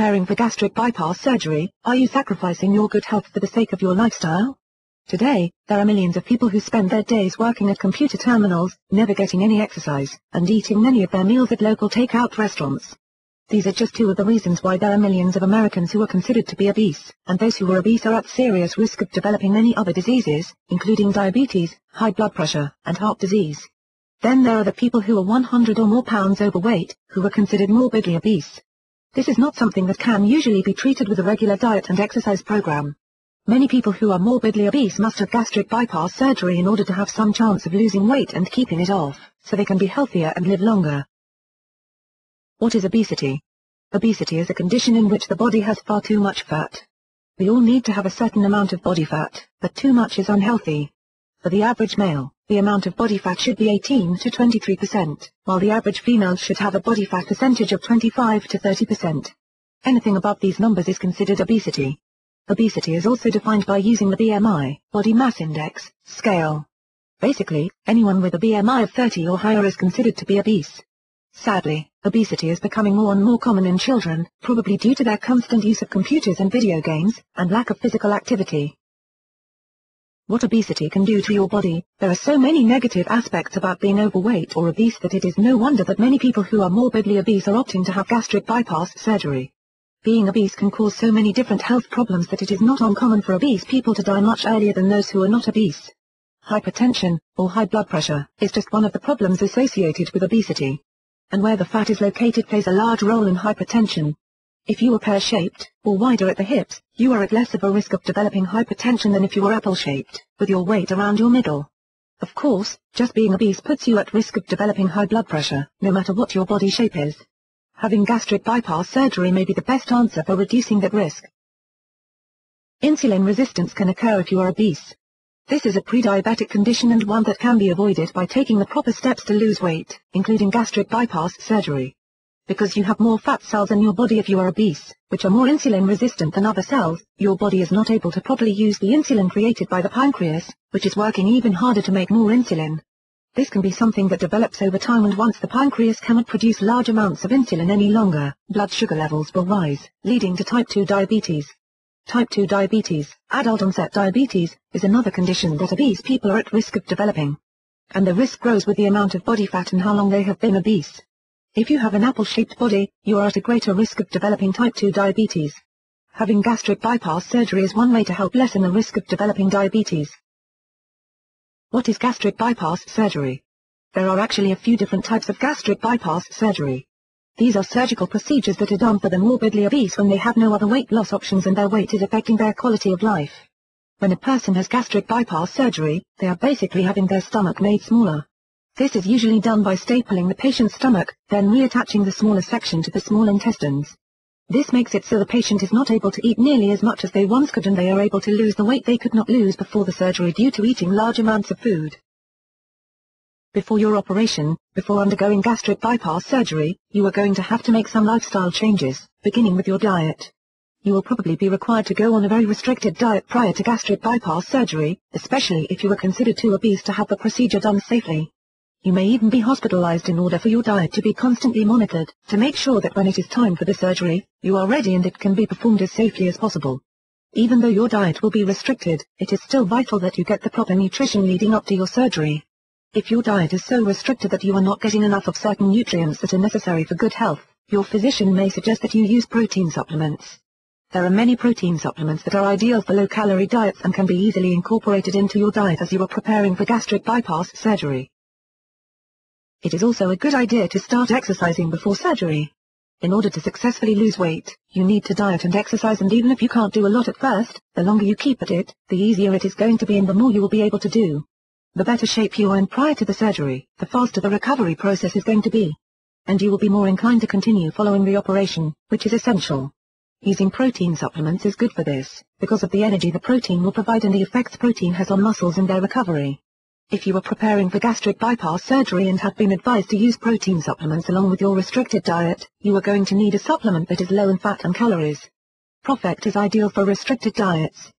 preparing for gastric bypass surgery, are you sacrificing your good health for the sake of your lifestyle? Today, there are millions of people who spend their days working at computer terminals, never getting any exercise, and eating many of their meals at local takeout restaurants. These are just two of the reasons why there are millions of Americans who are considered to be obese, and those who are obese are at serious risk of developing many other diseases, including diabetes, high blood pressure, and heart disease. Then there are the people who are 100 or more pounds overweight, who are considered morbidly obese. This is not something that can usually be treated with a regular diet and exercise program. Many people who are morbidly obese must have gastric bypass surgery in order to have some chance of losing weight and keeping it off, so they can be healthier and live longer. What is obesity? Obesity is a condition in which the body has far too much fat. We all need to have a certain amount of body fat, but too much is unhealthy. For the average male, the amount of body fat should be 18 to 23%, while the average female should have a body fat percentage of 25 to 30%. Anything above these numbers is considered obesity. Obesity is also defined by using the BMI, body mass index, scale. Basically, anyone with a BMI of 30 or higher is considered to be obese. Sadly, obesity is becoming more and more common in children, probably due to their constant use of computers and video games, and lack of physical activity. What obesity can do to your body? There are so many negative aspects about being overweight or obese that it is no wonder that many people who are morbidly obese are opting to have gastric bypass surgery. Being obese can cause so many different health problems that it is not uncommon for obese people to die much earlier than those who are not obese. Hypertension, or high blood pressure, is just one of the problems associated with obesity. And where the fat is located plays a large role in hypertension. If you are pear-shaped, or wider at the hips, you are at less of a risk of developing hypertension than if you are apple-shaped, with your weight around your middle. Of course, just being obese puts you at risk of developing high blood pressure, no matter what your body shape is. Having gastric bypass surgery may be the best answer for reducing that risk. Insulin resistance can occur if you are obese. This is a pre-diabetic condition and one that can be avoided by taking the proper steps to lose weight, including gastric bypass surgery. Because you have more fat cells in your body if you are obese, which are more insulin resistant than other cells, your body is not able to properly use the insulin created by the pancreas, which is working even harder to make more insulin. This can be something that develops over time, and once the pancreas cannot produce large amounts of insulin any longer, blood sugar levels will rise, leading to type 2 diabetes. Type 2 diabetes, adult-onset diabetes, is another condition that obese people are at risk of developing. And the risk grows with the amount of body fat and how long they have been obese. If you have an apple-shaped body, you are at a greater risk of developing type 2 diabetes. Having gastric bypass surgery is one way to help lessen the risk of developing diabetes. What is gastric bypass surgery? There are actually a few different types of gastric bypass surgery. These are surgical procedures that are done for the morbidly obese when they have no other weight loss options and their weight is affecting their quality of life. When a person has gastric bypass surgery, they are basically having their stomach made smaller. This is usually done by stapling the patient's stomach, then reattaching the smaller section to the small intestines. This makes it so the patient is not able to eat nearly as much as they once could, and they are able to lose the weight they could not lose before the surgery due to eating large amounts of food. Before your operation, before undergoing gastric bypass surgery, you are going to have to make some lifestyle changes, beginning with your diet. You will probably be required to go on a very restricted diet prior to gastric bypass surgery, especially if you are considered too obese to have the procedure done safely. You may even be hospitalized in order for your diet to be constantly monitored, to make sure that when it is time for the surgery, you are ready and it can be performed as safely as possible. Even though your diet will be restricted, it is still vital that you get the proper nutrition leading up to your surgery. If your diet is so restricted that you are not getting enough of certain nutrients that are necessary for good health, your physician may suggest that you use protein supplements. There are many protein supplements that are ideal for low-calorie diets and can be easily incorporated into your diet as you are preparing for gastric bypass surgery. It is also a good idea to start exercising before surgery. In order to successfully lose weight, you need to diet and exercise, and even if you can't do a lot at first, the longer you keep at it, the easier it is going to be and the more you will be able to do. The better shape you are in prior to the surgery, the faster the recovery process is going to be. And you will be more inclined to continue following the operation, which is essential. Using protein supplements is good for this, because of the energy the protein will provide and the effects protein has on muscles and their recovery. If you are preparing for gastric bypass surgery and have been advised to use protein supplements along with your restricted diet, you are going to need a supplement that is low in fat and calories. ProfectR is ideal for restricted diets.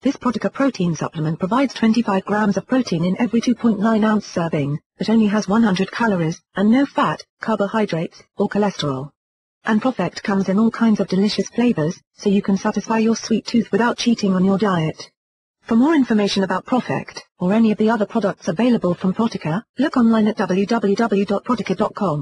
This Protica protein supplement provides 25 grams of protein in every 2.9-ounce serving, but only has 100 calories, and no fat, carbohydrates, or cholesterol. And ProfectR comes in all kinds of delicious flavors, so you can satisfy your sweet tooth without cheating on your diet. For more information about ProfectR, or any of the other products available from Protica, look online at www.protica.com.